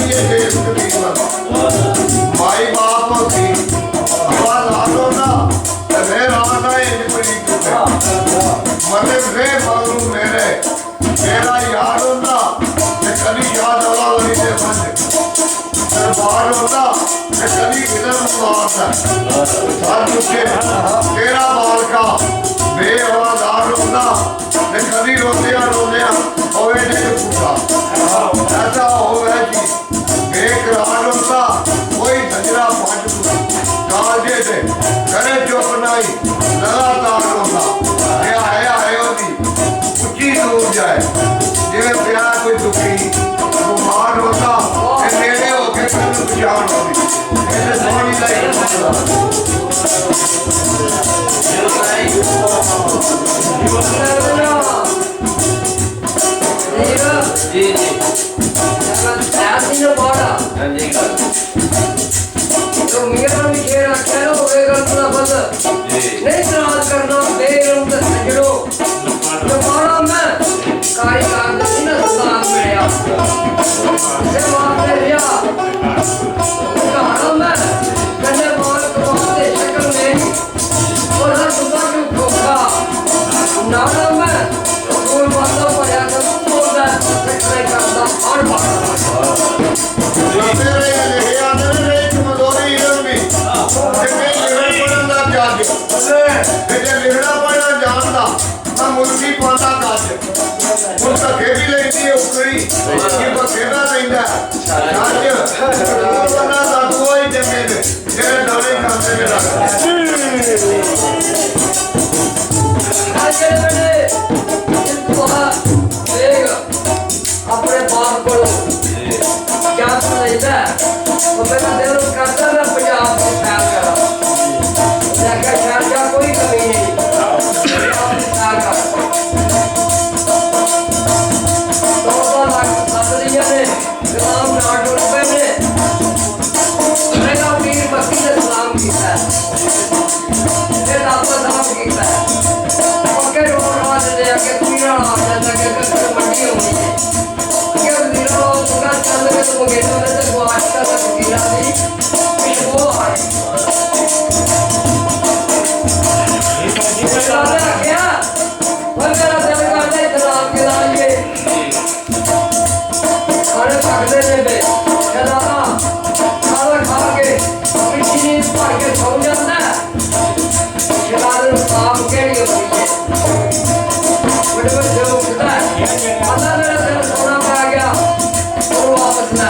ये देश तकरीबन माई बाप होती आवाज आलो ना तो फिर आना इन बड़ी कुछ मतलब वे मालूम मेरे मेरा याद होना कि कभी याद अल्लाह वाली से बंद दरबार होता कि कभी किधर मारता हर दुखे तेरा माल का बेआवाज़ार होना कि कभी रोंदिया होवे ने पूछा ऐसा होवे जी बेकरार होता कोई धजरा पांच काजे दे करे चुप नहीं लगातार होता आया होती ऊंची दूर जाए जिਵੇਂ प्यार कोई दुखी बीमार होता ते नेड़े होके फिर पहचान होती ऐसे सोनी लाई जी जी ऐसी ना बाड़ा हां जी तो मेरा भी शेर आख्या ना होएगा ना बंद नहीं तराज करना बेगम ते सजड़ो दोबारा मैं कारी कार नहीं ना सलाम मिलया से बात है रिया कहां मैं कन्ने माल कमाते शक्ल में और हर सुबह को खोखा नाना मैं कोई बात पड़या कर बोलदा सच्चाई करदा और बात तेरे लिखिया ने कमजोरी इलमी ते मैं लिखण पढ़न दा जाग ते लिखना पढ़ना जानदा मैं मुल्की पांदा काज ਹੁਣ ਤਾਂ ਖੇਡੀ ਲੈਂਦੀ ਹੈ ਉਕਰੀ ਕਿ ਬਖੇੜਾ ਲੈਂਦਾ ਅੱਜ ਕੋਰੋਨਾ ਦਾ ਕੋਈ ਜੰਮੇ ਨੇ ਜਿਹੜੇ ਦੌਰੇ ਕਰਦੇ ਨੇ आज बने देख अपने बाप को क्या समझता है वो मेरा दिल करता है पंजाब को ख्याल करा देखा ख्याल का कोई कमी नहीं ख्याल कर गुलाम नाटो रुपए ने मेरा पीर मक्की ने सलाम किया फिर आपका साफ किया ओके रोड रात दे के पीरा आ जाता के मंडी होनी है के नीरो सुगा चल के तो गेटो में से वाश का पीरा दी वो आए चला गया और मेरा दिल करता इतना के लाए खाने पकड़े ने बे खिलाना खाना खा के मिट्टी नींद भर के सो जाता है खिलाने काम के लिए होती है बड़े बड़े जो उठता है पता मेरा दिल सोना पे आ गया और वापस ना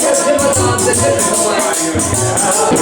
ये सेवा दान से कमाए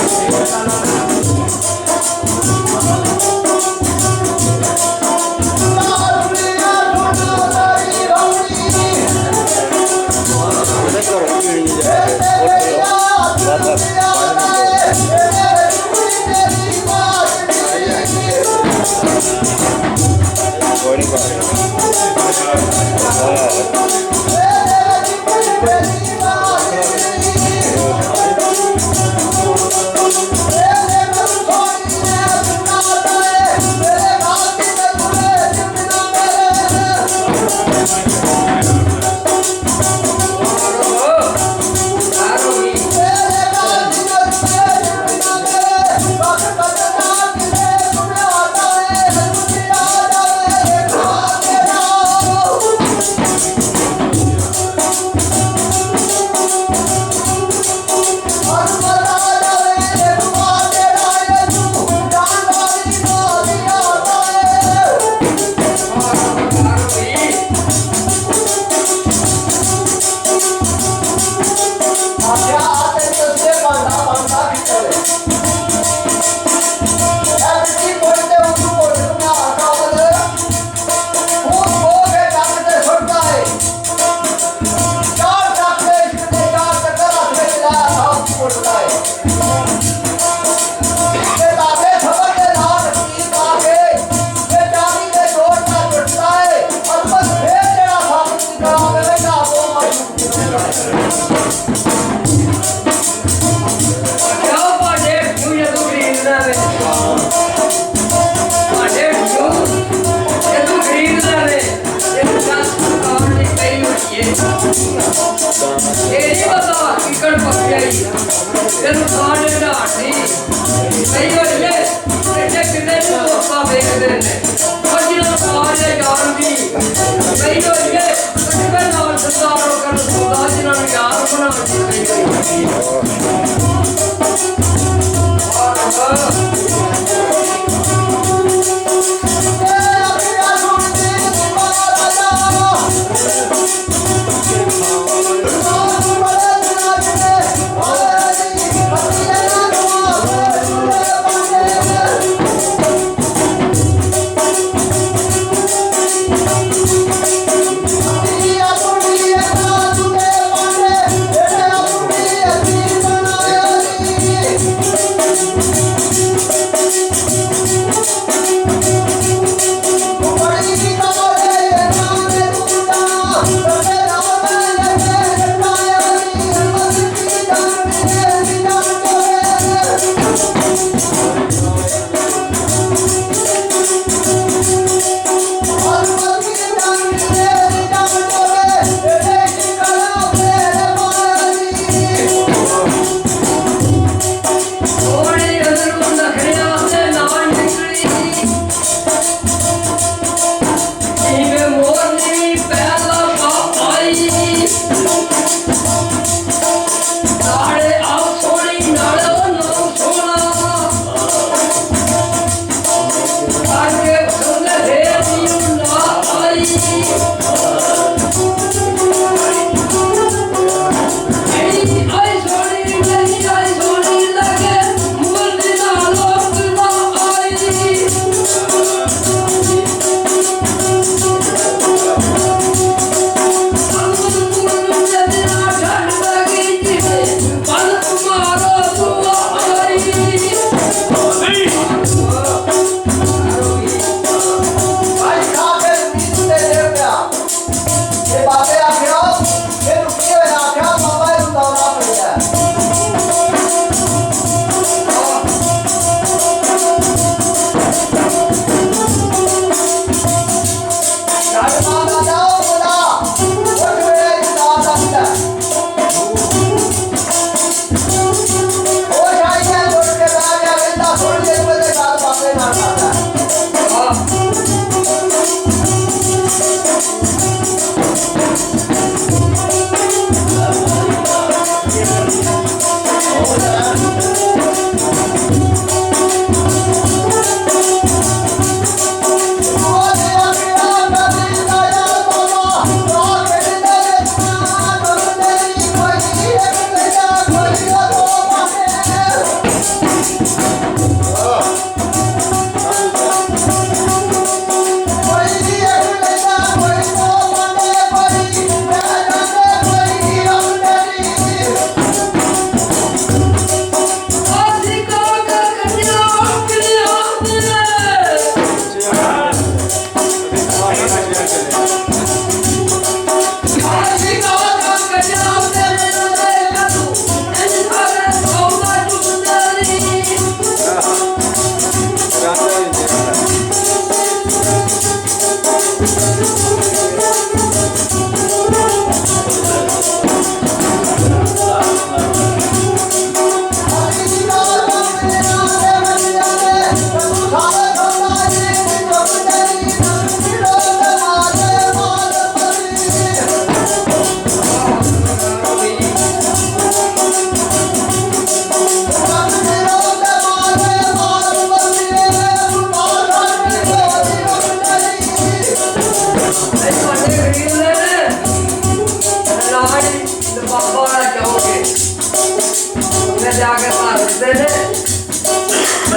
ਜਾ ਕੇ ਮਾਰ ਦਿੰਦੇ ਨੇ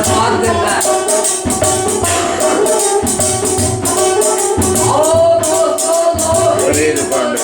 ਮਾਰ ਦਿੰਦਾ ਉਹ ਬੜੇ ਦੁਕਾਨ